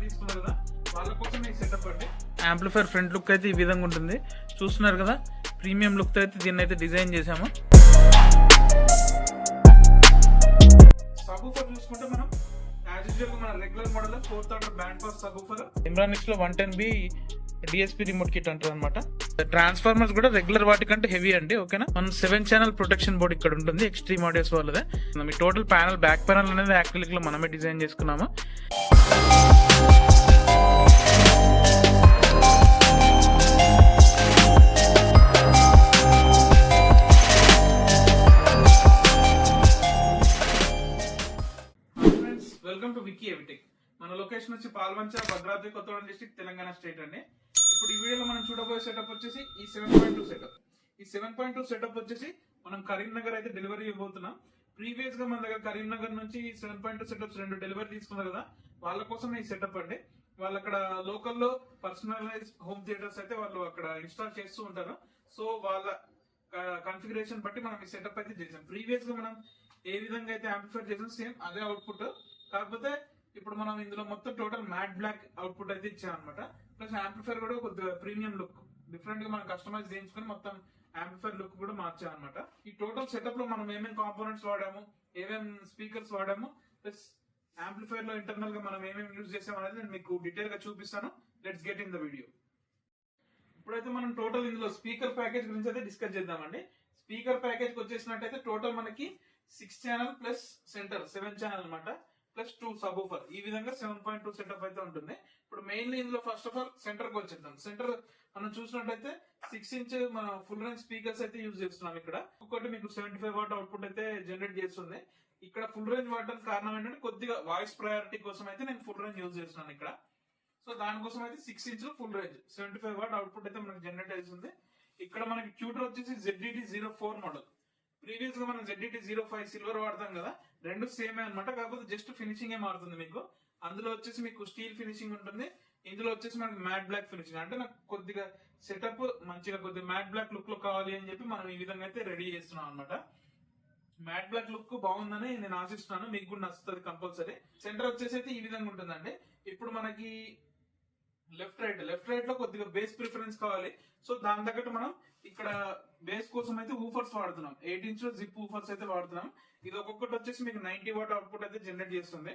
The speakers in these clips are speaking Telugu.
తీసుకున్నారు కదా వాళ్ళ కోసం ఈ సెటప్ అండి. యాంప్లిఫైర్ ఫ్రంట్ లుక్ అయితే ఈ విధంగా ఉంటుంది, చూస్తున్నారు కదా. ప్రీమియం లుక్ అయితే దీన్ని అయితే డిజైన్ చేసాము. సబూఫర్ చూసుకుంటే మనం యాజ్ యూజువల్ మన regular model 4th order band pass subwoofer. ఇమ్రానిక్స్ లో 110B డిఎస్పీ రిమోట్ కిట్ అంటారు అనమాట. ట్రాన్స్ఫార్మర్స్ కూడా రెగ్యులర్ వాటికంటే హెవీ అండి. ఓకేనా, మన 7 ఛానల్ ప్రొటెక్షన్ బోర్డ్ ఇక్కడ ఉంటుంది, ఎక్స్ట్రీమ్ ఆడియోస్ వాళ్ళదే. మీ టోటల్ ప్యానల్ బ్యాక్ ప్యానల్ అనేది యాక్రిలిక్ లో మనమే డిజైన్ చేసుకున్నాము. Welcome to Vicky AV Tech. మన లొకేషన్ వచ్చి పాల్వంచ, భద్రాద్రి కొత్తగూడెం డిస్ట్రిక్ట్, తెలంగాణ స్టేట్ అండి. ఇప్పుడు ఈ వీడియోలో మనం చూడబోయే సెటప్ వచ్చేసి ఈ 7.2 సెటప్. ఈ 7.2 సెటప్ వచ్చేసి మనం కరీంనగర్ అయితే డెలివరీ ఇవ్వబోతున్నాం. ప్రీవియస్ గా మన దగ్గర కరీంనగర్ నుంచి 7.2 సెటప్స్ 2 డెలివరీ తీసుకున్నారు కదా వాళ్ళ కోసం ఈ సెటప్ అండి. వాళ్ళు అక్కడ లోకల్లో పర్సనలైజ్ హోమ్ థియేటర్స్ అయితే వాళ్ళు అక్కడ ఇన్స్టాల్ చేస్తూ ఉంటారు. సో వాళ్ళ కాన్ఫిగరేషన్ బట్టి మనం ఈ సెటప్ అయితే చేసాం. ప్రీవియస్ గా మనం ఏ విధంగా అయితే యాంప్లిఫైర్ చేసాం సేమ్ అదే అవుట్పుట్, కాకపోతే ఇప్పుడు మనం ఇందులో మొత్తం టోటల్ మ్యాట్ బ్లాక్ అవుట్పుట్ అయితే ఇచ్చాం అనమాట. ప్లస్ యాంప్లిఫైర్ కూడా కొద్దిగా ప్రీమియం లుక్ డిఫరెంట్ గా మనం కస్టమైజ్ చేయించుకొని మొత్తం యాంప్లిఫైర్ లుక్ కూడా మార్చాం అనమాట. ఈ టోటల్ సెటప్ లో మనం ఏమేమి కాంపోనెంట్స్ వాడాము, ఏమేమి స్పీకర్స్ వాడాము, ప్లస్ యాంప్లిఫైర్ లో ఇంటర్నల్ గా మనం ఏమేమి యూజ్ చేసాం అనేది నేను మీకు డీటెయిల్ గా చూపిస్తాను. Let's get in the video. ఇప్పుడైతే మనం టోటల్ ఇందులో స్పీకర్ ప్యాకేజ్ గురించి అయితే డిస్కస్ చేద్దామండి. స్పీకర్ ప్యాకేజ్ వచ్చేసినట్టయితే టోటల్ మనకి 6 ఛానల్ ప్లస్ సెంటర్ 7 ఛానల్ అనమాట, ప్లస్ 2 సబూఫర్. ఈ విధంగా 7.2 సెటప్ అయితే ఉంటుంది. ఇప్పుడు మెయిన్లీ ఇందులో ఫస్ట్ ఆఫ్ ఆల్ సెంటర్ కి వచ్చేద్దాం. సెంటర్ మనం చూసినట్టయితే 6 ఇంచ్ మన ఫుల్ రేంజ్ స్పీకర్స్ అయితే యూజ్ చేస్తున్నాం. ఇక్కడ ఒక్కొక్కటి మీకు 75 వాట్ అవుట్పుట్ అయితే జనరేట్ చేస్తుంది. ఇక్కడ ఫుల్ రేంజ్ వాడడానికి కారణం ఏంటంటే కొద్దిగా వాయిస్ ప్రయారిటీ కోసం అయితే నేను ఫుల్ రేంజ్ యూజ్ చేస్తున్నాను ఇక్కడ. సో దానికోసం అయితే 6 inch full range 75 what output అయితే మనకి జనరేట్ అవుతుంది. ఇక్కడ మనకి ట్యూటర్ వచ్చేసి ZDT04 మోడల్. ప్రీవియస్ గా మనం ZDT05 సిల్వర్ వాడతాం కదా, రెండు సేమే అనమాట, కాకపోతే జస్ట్ ఫినిషింగ్ ఏ మారుతుంది మీకు. అందులో వచ్చేసి మీకు స్టీల్ ఫినిషింగ్ ఉంటుంది, ఇందులో వచ్చేసి మనకి మ్యాట్ బ్లాక్ ఫినిషింగ్. అంటే నాకు కొద్దిగా సెటప్ మంచిగా కొద్దిగా మ్యాట్ బ్లాక్ లుక్ లో కావాలి అని చెప్పి మనం ఈ విధంగా అయితే రెడీ చేస్తున్నాం అనమాట. మ్యాట్ బ్లాక్ లుక్ బాగుందని నేను ఆశిస్తున్నాను, మీకు కూడా నచ్చుతుంది కంపల్సరీ. సెంటర్ వచ్చేసి అయితే ఈ విధంగా ఉంటుందండి. ఇప్పుడు మనకి లెఫ్ట్ రైట్ లో కొద్దిగా బేస్ ప్రిఫరెన్స్ కావాలి. సో దాని తగ్గట్టు మనం ఇక్కడ బేస్ కోసం అయితే ఊఫర్స్ వాడుతున్నాం. 8 ఇంచ్ జిప్ ఊఫర్స్ అయితే వాడుతున్నాం. ఇది ఒక్కొక్కటి వచ్చేసి మీకు 90 వాట్ అవుట్పుట్ అయితే జనరేట్ చేస్తుంది.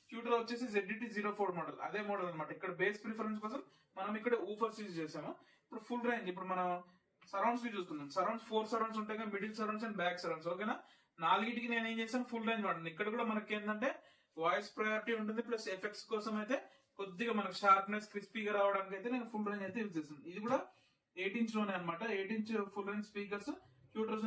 ట్యూటర్ వచ్చేసి ZDT04 మోడల్, అదే మోడల్ అనమాట. ఇక్కడ బేస్ ప్రిఫరెన్స్ కోసం మనం ఇక్కడ ఊఫర్స్ యూజ్ చేసాము. ఇప్పుడు ఫుల్ రేంజ్ ఇప్పుడు మనం సరౌండ్స్ కి చూస్తున్నాం. సరౌండ్స్ 4 సరౌండ్స్ ఉంటాయి కదా, middle surrounds and back surrounds. ఓకేనా, 4టికి నేను ఏం చేశాను, ఫుల్ రేంజ్ వాడండి. ఇక్కడ కూడా మనకి ఏంటంటే వాయిస్ ప్రయారిటీ ఉంటుంది, ప్లస్ ఎఫెక్ట్స్ కోసం అయితే కొద్దిగా మనకు షార్ప్నెస్ క్రిస్పీగా రావడానికి అయితే నేను ఫుల్ రేంజ్ అయితే యూజ్ చేస్తాను. ఇది కూడా 8 ఇంచ్ లోనే అనమాట. 8 inch full range speakers, tutors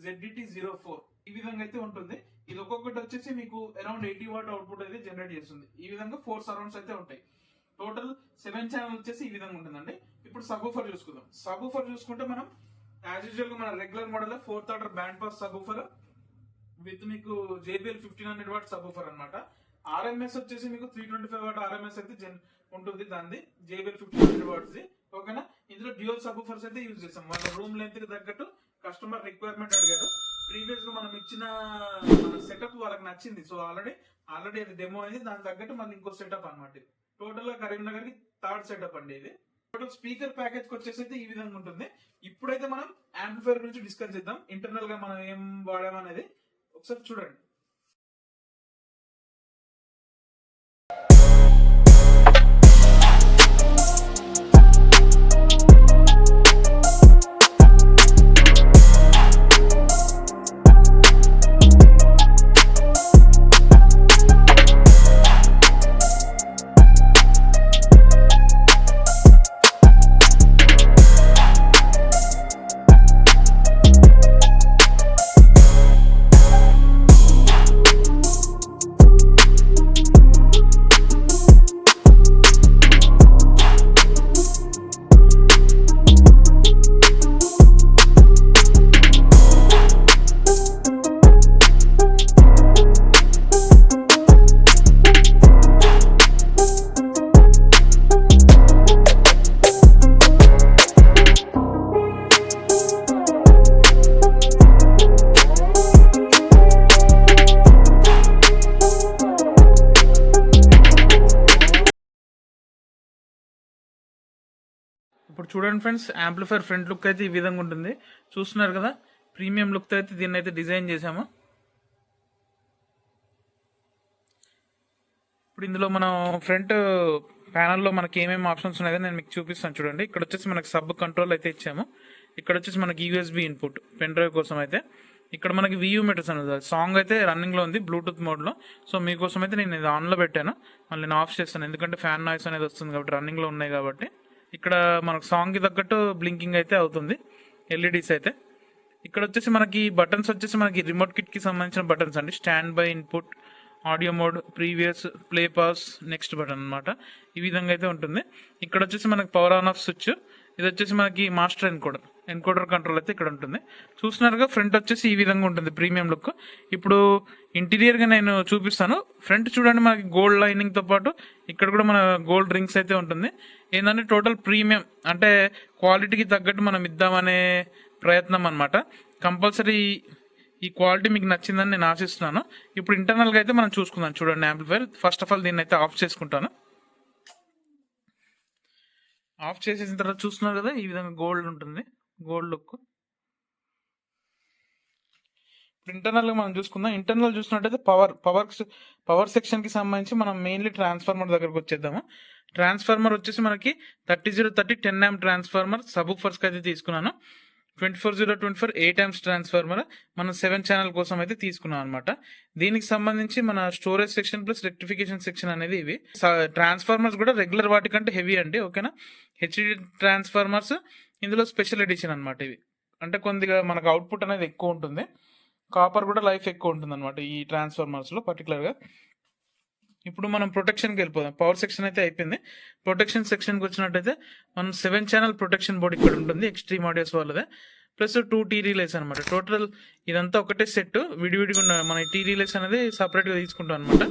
ZDT04 ఈ విధంగా అయితే ఉంటుంది. ఇది ఒక్కొక్కటి వచ్చేసి మీకు అరౌండ్ 80 వాట్ అవుట్పుట్ అయితే జనరేట్ చేస్తుంది. ఈ విధంగా 4 సరౌండ్స్ అయితే ఉంటాయి. టోటల్ 7 ఛానల్ వచ్చేసి ఈ విధంగా ఉంటుందండి. ఇప్పుడు సబూఫర్ చూసుకుందాం. సబూఫర్ చూసుకుంటే మనం యాజ్ యూజువల్ గా మన regular model 4th order band pass subwoofer with మీకు JBL 1500 వాట్ సబూఫర్ అనమాట. RMS వచ్చేసి మీకు 325 వాట్ RMS అయితే ఉంటుంది దాన్ని, JBL 1500 వాట్స్. ఓకేనా, ఇందులో డ్యూయల్ సబూఫర్స్ అయితే యూజ్ చేస్తాం. వాళ్ళ రూమ్ లెంత్ కి తగ్గట్టు కస్టమర్ రిక్వైర్మెంట్ అడిగారు. ప్రీవియస్ గా మనం ఇచ్చిన సెటప్ వాళ్ళకి నచ్చింది. సో ఆల్రెడీ అది డెమో అయింది, దాని తగ్గట్టు మళ్ళీ ఇంకో సెటప్ అనమాట. ఇది టోటల్ గా కరీంనగర్ కి 3rd సెటప్ అండి. ఇది టోటల్ స్పీకర్ ప్యాకేజ్ వచ్చేసి అయితే ఈ విధంగా ఉంటుంది. ఇప్పుడైతే మనం యాంప్లిఫైర్ గురించి డిస్కస్ చేద్దాం. ఇంటర్నల్ గా మనం ఏం వాడామనేది ఒకసారి చూడండి. ఇప్పుడు చూడండి ఫ్రెండ్స్, యాంప్లిఫైర్ ఫ్రంట్ లుక్ అయితే ఈ విధంగా ఉంటుంది. చూస్తున్నారు కదా, ప్రీమియం లుక్ అయితే దీన్ని అయితే డిజైన్ చేసాము. ఇప్పుడు ఇందులో మనం ఫ్రంట్ ప్యానల్లో మనకి ఏమేమి ఆప్షన్స్ ఉన్నాయో నేను మీకు చూపిస్తాను చూడండి. ఇక్కడ వచ్చేసి మనకి సబ్ కంట్రోల్ అయితే ఇచ్చాము. ఇక్కడ వచ్చేసి మనకి యూఎస్బి ఇన్పుట్ పెన్ డ్రైవ్ కోసం అయితే. ఇక్కడ మనకి వియూ మీటర్స్ అనేది సాంగ్ అయితే రన్నింగ్లో ఉంది బ్లూటూత్ మోడ్లో. సో మీకోసం అయితే నేను ఇది ఆన్లో పెట్టాను, మళ్ళీ నేను ఆఫ్ చేస్తాను ఎందుకంటే ఫ్యాన్ నాయిస్ అనేది వస్తుంది కాబట్టి, రన్నింగ్లో ఉన్నాయి కాబట్టి. ఇక్కడ మనకు సాంగ్కి తగ్గట్టు బ్లింకింగ్ అయితే అవుతుంది ఎల్ఈడీస్ అయితే. ఇక్కడ వచ్చేసి మనకి బటన్స్ వచ్చేసి మనకి రిమోట్ కిట్కి సంబంధించిన బటన్స్ అండి. Stand by input, audio mode, previous, play pass, next button అనమాట. ఈ విధంగా అయితే ఉంటుంది. ఇక్కడ వచ్చేసి మనకి పవర్ ఆన్ ఆఫ్ స్విచ్. ఇది వచ్చేసి మనకి మాస్టర్ ఎన్కోడర్ కంట్రోల్ అయితే ఇక్కడ ఉంటుంది. చూస్తున్నారుగా, ఫ్రంట్ వచ్చేసి ఈ విధంగా ఉంటుంది ప్రీమియం లుక్. ఇప్పుడు ఇంటీరియర్గా నేను చూపిస్తాను. ఫ్రంట్ చూడండి, మనకి గోల్డ్ లైనింగ్తో పాటు ఇక్కడ కూడా మన గోల్డ్ రింగ్స్ అయితే ఉంటుంది. ఏంటంటే టోటల్ ప్రీమియం అంటే క్వాలిటీకి తగ్గట్టు మనం ఇద్దామనే ప్రయత్నం అనమాట. కంపల్సరీ ఈ క్వాలిటీ మీకు నచ్చిందని నేను ఆశిస్తున్నాను. ఇప్పుడు ఇంటర్నల్గా అయితే మనం చూసుకుందాం చూడండి యాంప్లిఫైర్. ఫస్ట్ ఆఫ్ ఆల్ దీన్ని అయితే ఆఫ్ చేసుకుంటాను. ఆఫ్ చేసేసిన తర్వాత చూస్తున్నారు కదా, ఈ విధంగా గోల్డ్ ఉంటుంది, గోల్డ్ లుక్. ఇప్పుడు ఇంటర్నల్గా మనం చూసుకుందాం. ఇంటర్నల్ చూసినట్టయితే పవర్ సెక్షన్కి సంబంధించి మనం మెయిన్లీ ట్రాన్స్ఫార్మర్ దగ్గరకు వచ్చేద్దాము. ట్రాన్స్ఫార్మర్ వచ్చేసి మనకి 3030 10 amp ట్రాన్స్ఫార్మర్ సబ్ ఫర్స్కి అయితే తీసుకున్నాను. 24024 8 amps ట్రాన్స్ఫార్మర్ మనం 7 ఛానల్ కోసం అయితే తీసుకున్నాం అనమాట. దీనికి సంబంధించి మన storage section plus rectification section అనేది ఇవి. ట్రాన్స్ఫార్మర్స్ కూడా రెగ్యులర్ వాటికంటే హెవీ అండి, ఓకేనా. హెచ్డి ట్రాన్స్ఫార్మర్స్ ఇందులో స్పెషల్ ఎడిషన్ అనమాట ఇవి. అంటే కొద్దిగా మనకు అవుట్పుట్ అనేది ఎక్కువ ఉంటుంది, కాపర్ కూడా లైఫ్ ఎక్కువ ఉంటుంది అనమాట ఈ ట్రాన్స్ఫార్మర్స్లో పర్టికులర్గా. ఇప్పుడు మనం ప్రొటెక్షన్కి వెళ్ళిపోదాం. పవర్ సెక్షన్ అయితే అయిపోయింది. ప్రొటెక్షన్ సెక్షన్కి వచ్చినట్టయితే మనం 7 ఛానల్ ప్రొటెక్షన్ బోర్డ్ ఇక్కడ ఉంటుంది, ఎక్స్ట్రీమ్ ఆడియోస్ వాళ్ళదే. ప్లస్ 2 టీ రిలేస్ అనమాట. టోటల్ ఇదంతా ఒకటే సెట్. విడివిడిగా ఉన్న మన టీ రిలేస్ అనేది సపరేట్గా తీసుకుంటాం అనమాట.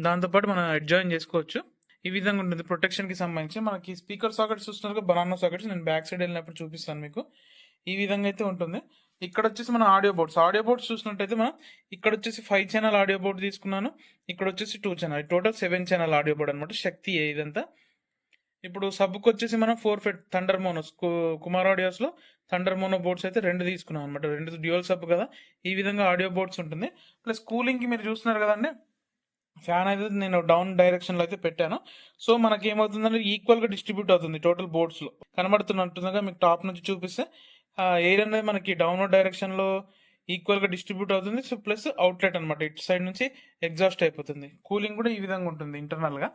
దాంతోపాటు మనం అడ్జాయిన్ చేసుకోవచ్చు. ఈ విధంగా ఉంటుంది ప్రొటెక్షన్కి సంబంధించి. మనకి స్పీకర్ సాకెట్స్ చూస్తున్నారు, బనానా సాకెట్స్. నేను బ్యాక్ సైడ్ వెళ్ళినప్పుడు చూపిస్తాను మీకు. ఈ విధంగా అయితే ఉంటుంది. ఇక్కడ వచ్చేసి మన ఆడియో బోర్డ్స్ చూసినట్టయితే మనం ఇక్కడ వచ్చేసి 5 ఛానల్ ఆడియో బోర్డ్ తీసుకున్నాను. ఇక్కడ వచ్చేసి 2 channel, total 7 channel audio board అనమాట. శక్తి ఇదంతా. ఇప్పుడు సబ్కి వచ్చేసి మనం 4 ఫెట్ థండర్ మోనోస్, కుమార్ ఆడియోస్లో థండర్ మోనో బోర్డ్స్ అయితే 2 తీసుకున్నాం అనమాట. 2 డ్యూయల్ సబ్ కదా, ఈ విధంగా ఆడియో బోర్డ్స్ ఉంటుంది. ప్లస్ కూలింగ్కి మీరు చూస్తున్నారు కదండి, ఫ్యాన్ అయితే నేను డౌన్ డైరెక్షన్లో అయితే పెట్టాను. సో మనకి ఏమవుతుందంటే ఈక్వల్గా డిస్ట్రిబ్యూట్ అవుతుంది టోటల్ బోర్డ్స్లో. కనబడుతున్నట్టుగా మీకు టాప్ నుంచి చూపిస్తే ఎయిర్ అనేది మనకి డౌన్వర్డ్ డైరెక్షన్లో ఈక్వల్గా డిస్ట్రిబ్యూట్ అవుతుంది. సో ప్లస్ అవుట్లెట్ అనమాట, ఇటు సైడ్ నుంచి ఎగ్జాస్ట్ అయిపోతుంది. కూలింగ్ కూడా ఈ విధంగా ఉంటుంది ఇంటర్నల్గా.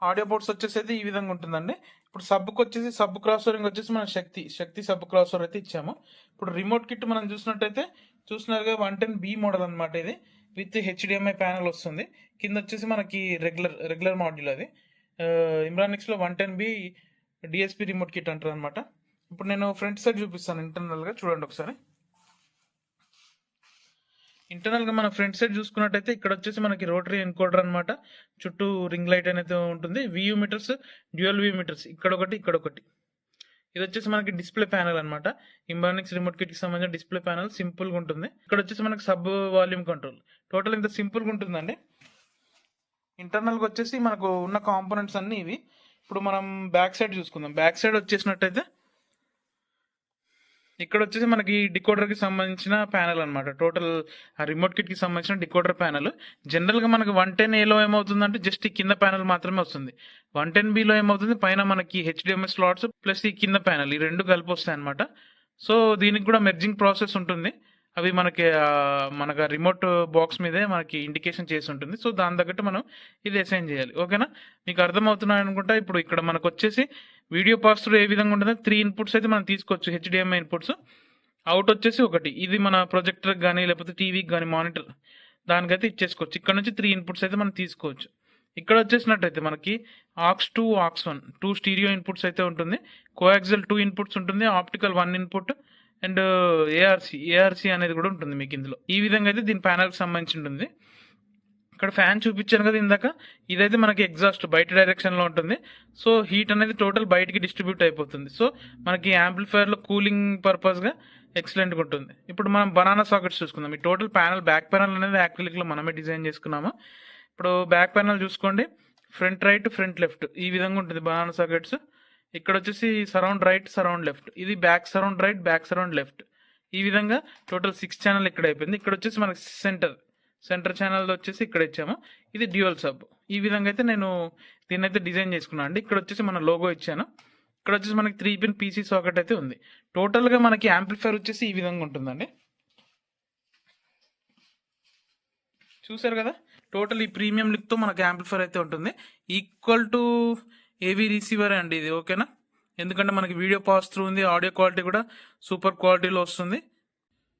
ఆడియో బోర్డ్స్ వచ్చేసి అయితే ఈ విధంగా ఉంటుందండి. ఇప్పుడు సబ్కి వచ్చేసి సబ్ క్రాస్ ఓవరింగ్ వచ్చేసి మన శక్తి సబ్ క్రాస్ ఓవర్ అయితే ఇచ్చాము. ఇప్పుడు రిమోట్ కిట్ మనం చూసినట్టయితే చూస్తున్నారుగా 110B మోడల్ అనమాట. ఇది విత్ హెచ్డిఎంఐ ప్యానల్ వస్తుంది. కింద వచ్చేసి మనకి రెగ్యులర్ మాడ్యూల్ అది. ఇమ్రానిక్స్లో 110B డిఎస్పి రిమోట్ కిట్ అంటారు అనమాట. ఇప్పుడు నేను ఫ్రంట్ సైడ్ చూపిస్తాను ఇంటర్నల్గా, చూడండి ఒకసారి. ఇంటర్నల్గా మన ఫ్రంట్ సైడ్ చూసుకున్నట్టయితే ఇక్కడ వచ్చేసి మనకి రోటరీ ఎన్కోడర్ అనమాట. చుట్టూ రింగ్ లైట్ అనేది ఉంటుంది. వియూ మీటర్స్, డ్యూయల్ వ్యూ మీటర్స్, ఇక్కడ ఒకటి. ఇది వచ్చేసి మనకి డిస్ప్లే ప్యానల్ అనమాట. ఇంబానిక్స్ రిమోట్ కిట్ కి సంబంధించిన డిస్ప్లే ప్యానల్ సింపుల్ గా ఉంటుంది. ఇక్కడ వచ్చేసి మనకి సబ్ వాల్యూమ్ కంట్రోల్. టోటల్ ఇంత సింపుల్ గా ఉంటుందండి. ఇంటర్నల్ గా వచ్చేసి మనకు ఉన్న కాంపోనెంట్స్ అన్ని ఇవి. ఇప్పుడు మనం బ్యాక్ సైడ్ చూసుకుందాం. బ్యాక్ సైడ్ వచ్చేసినట్టయితే ఇక్కడ వచ్చేసి మనకి డికోడర్ కి సంబంధించిన ప్యానల్ అనమాట. టోటల్ రిమోట్ కిట్ కి సంబంధించిన డికోడర్ ప్యానల్. జనరల్ గా మనకి 110Aలో ఏమవుతుందంటే జస్ట్ ఈ కింద ప్యానల్ మాత్రమే వస్తుంది. 110Bలో ఏమవుతుంది, పైన మనకి హెచ్డిఎంఐ స్లాట్స్ ప్లస్ ఈ కింద ప్యానల్, ఈ 2 కలిపి వస్తాయి అనమాట. సో దీనికి కూడా మెర్జింగ్ ప్రాసెస్ ఉంటుంది. అవి మనకి రిమోట్ బాక్స్ మీదే మనకి ఇండికేషన్ చేసి ఉంటుంది. సో దాని తగ్గట్టు మనం ఇది అసైన్ చేయాలి, ఓకేనా. మీకు అర్థమవుతున్నాయి అనుకుంటా. ఇప్పుడు ఇక్కడ మనకు వచ్చేసి వీడియో పాస్ త్రూ ఏ విధంగా ఉంటుంది, 3 ఇన్పుట్స్ అయితే మనం తీసుకోవచ్చు, హెచ్డిఎంఐ ఇన్పుట్స్. అవుట్ వచ్చేసి ఒకటి, ఇది మన ప్రొజెక్టర్ కానీ లేకపోతే టీవీకి కానీ మానిటర్ దానికైతే ఇచ్చేసుకోవచ్చు. ఇక్కడ నుంచి 3 ఇన్పుట్స్ అయితే మనం తీసుకోవచ్చు. ఇక్కడ వచ్చేసినట్టయితే మనకి AUX 2, AUX 1 2 స్టీరియో ఇన్పుట్స్ అయితే ఉంటుంది. కోయాక్సిల్ 2 ఇన్పుట్స్ ఉంటుంది. ఆప్టికల్ 1 ఇన్పుట్ అండ్ ఏఆర్సి అనేది కూడా ఉంటుంది మీకు ఇందులో. ఈ విధంగా అయితే దీని ప్యానల్కి సంబంధించి ఉంటుంది. ఇక్కడ ఫ్యాన్ చూపించాను కదా ఇందాక, ఇదైతే మనకి ఎగ్జాస్ట్ బయట డైరెక్షన్లో ఉంటుంది. సో హీట్ అనేది టోటల్ బయటికి డిస్ట్రిబ్యూట్ అయిపోతుంది. సో మనకి యాంప్లిఫైర్లో కూలింగ్ పర్పస్గా ఎక్సలెంట్గా ఉంటుంది. ఇప్పుడు మనం బనానా సాకెట్స్ చూసుకుందాం. ఈ టోటల్ ప్యానల్, బ్యాక్ ప్యానల్ అనేది యాక్రిలిక్లో మనమే డిజైన్ చేసుకున్నాము. ఇప్పుడు బ్యాక్ ప్యానల్ చూసుకోండి, ఫ్రంట్ రైట్ ఫ్రంట్ లెఫ్ట్ ఈ విధంగా ఉంటుంది బనానా సాకెట్స్. ఇక్కడ వచ్చేసి సరౌండ్ రైట్, సరౌండ్ లెఫ్ట్, ఇది back surround right, back surround left. ఈ విధంగా టోటల్ 6 ఛానల్ ఇక్కడ అయిపోయింది. ఇక్కడ వచ్చేసి మనకి సెంటర్ ఛానల్ వచ్చేసి ఇక్కడ ఇచ్చాము. ఇది డ్యూయల్ సబ్. ఈ విధంగా అయితే నేను దీన్ని అయితే డిజైన్ చేసుకున్నాను అండి. ఇక్కడ వచ్చేసి మన లోగో ఇచ్చాను. ఇక్కడ వచ్చేసి మనకి 3 పిన్ పీసీ సాకెట్ అయితే ఉంది. టోటల్గా మనకి యాంప్లిఫైర్ వచ్చేసి ఈ విధంగా ఉంటుందండి. చూసారు కదా, టోటల్ ఈ ప్రీమియం లిక్తో మనకి యాంప్లిఫైర్ అయితే ఉంటుంది. ఈక్వల్ టు ఏవీ రిసీవర్ అండి ఇది, ఓకేనా. ఎందుకంటే మనకి వీడియో పాస్ త్రూ ఉంది, ఆడియో క్వాలిటీ కూడా సూపర్ క్వాలిటీలో వస్తుంది.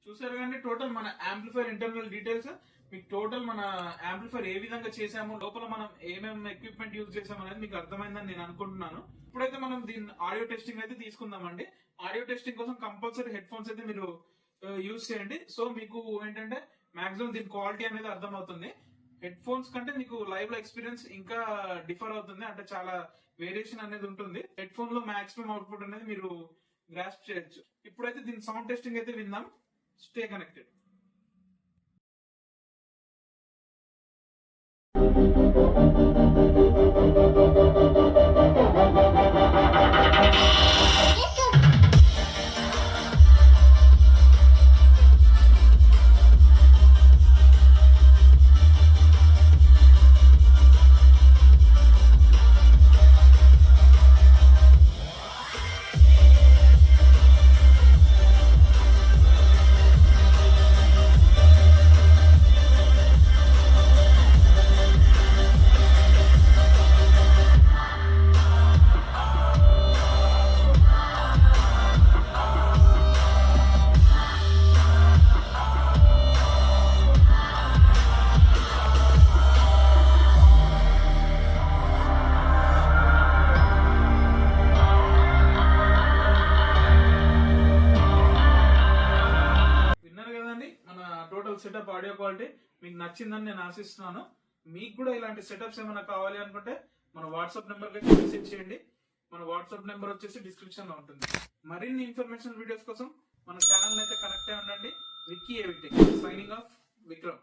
చూసారు కానీ టోటల్ మన యాంప్లిఫైర్ ఇంటర్నల్ డీటెయిల్స్, మీకు టోటల్ మన యాంప్లిఫైర్ ఏ విధంగా చేసాము, లోపల మనం ఏమేమి ఎక్విప్మెంట్ యూజ్ చేసాము అనేది మీకు అర్థమైందని నేను అనుకుంటున్నాను. ఇప్పుడైతే మనం దీని ఆడియో టెస్టింగ్ అయితే తీసుకుందామండి. ఆడియో టెస్టింగ్ కోసం కంపల్సరీ హెడ్ ఫోన్స్ అయితే మీరు యూజ్ చేయండి. సో మీకు ఏంటంటే మాక్సిమం దీని క్వాలిటీ అనేది అర్థమవుతుంది. హెడ్ ఫోన్స్ కంటే మీకు లైవ్ లో ఎక్స్పీరియన్స్ ఇంకా డిఫర్ అవుతుంది, అంటే చాలా వేరియేషన్ అనేది ఉంటుంది. హెడ్ ఫోన్ లో మాక్సిమం అవుట్పుట్ అనేది మీరు గ్రాస్ప్ చేయొచ్చు. ఇప్పుడైతే దీని సౌండ్ టెస్టింగ్ అయితే విందాం. Stay connected. Total setup audio quality మీకు నచ్చిందని నేను ఆశిస్తున్నాను. మీకు కూడా ఇలాంటి సెటప్స్ ఏమైనా కావాలి అనుకుంటే మన వాట్సాప్ నెంబర్కి మెసేజ్ చేయండి. మన వాట్సాప్ నెంబర్ వచ్చేసి డిస్క్రిప్షన్ లో ఉంటుంది. మరిన్ని ఇన్ఫర్మేషన్ వీడియోస్ కోసం మన ఛానల్ అయితే కనెక్ట్ అయి ఉండండి. Vicky AV Tech signing off Vikram.